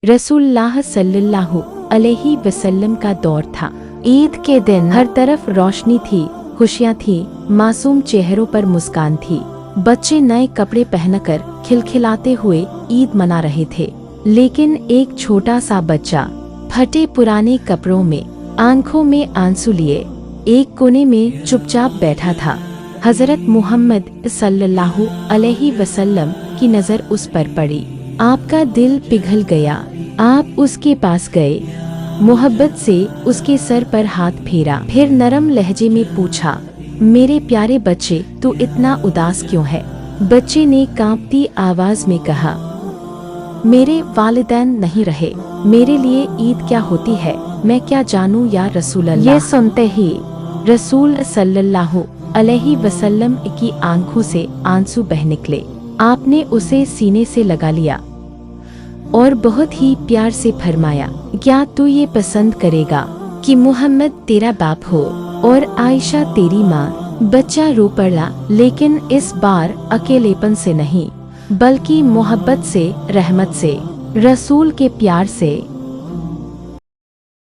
रसूलुल्लाह सल्लल्लाहु अलैहि वसल्लम का दौर था। ईद के दिन हर तरफ रोशनी थी, खुशियाँ थी, मासूम चेहरों पर मुस्कान थी। बच्चे नए कपड़े पहनकर खिलखिलाते हुए ईद मना रहे थे। लेकिन एक छोटा सा बच्चा फटे पुराने कपड़ों में, आंखों में आंसू लिए, एक कोने में चुपचाप बैठा था। हजरत मोहम्मद सल्लल्लाहु अलैहि वसल्लम की नज़र उस पर पड़ी। आपका दिल पिघल गया। आप उसके पास गए, मोहब्बत से उसके सर पर हाथ फेरा, फिर नरम लहजे में पूछा, मेरे प्यारे बच्चे, तू इतना उदास क्यों है? बच्चे ने कांपती आवाज में कहा, मेरे वालिदैन नहीं रहे, मेरे लिए ईद क्या होती है मैं क्या जानूं या रसूल अल्लाह। ये सुनते ही रसूल सल्लल्लाहु अलैहि वसल्लम की आंखों से आंसू बह निकले। आपने उसे सीने से लगा लिया और बहुत ही प्यार से फरमाया, क्या तू ये पसंद करेगा कि मोहम्मद तेरा बाप हो और आयशा तेरी माँ? बच्चा रो पड़ा, लेकिन इस बार अकेलेपन से नहीं, बल्कि मोहब्बत से, रहमत से, रसूल के प्यार से।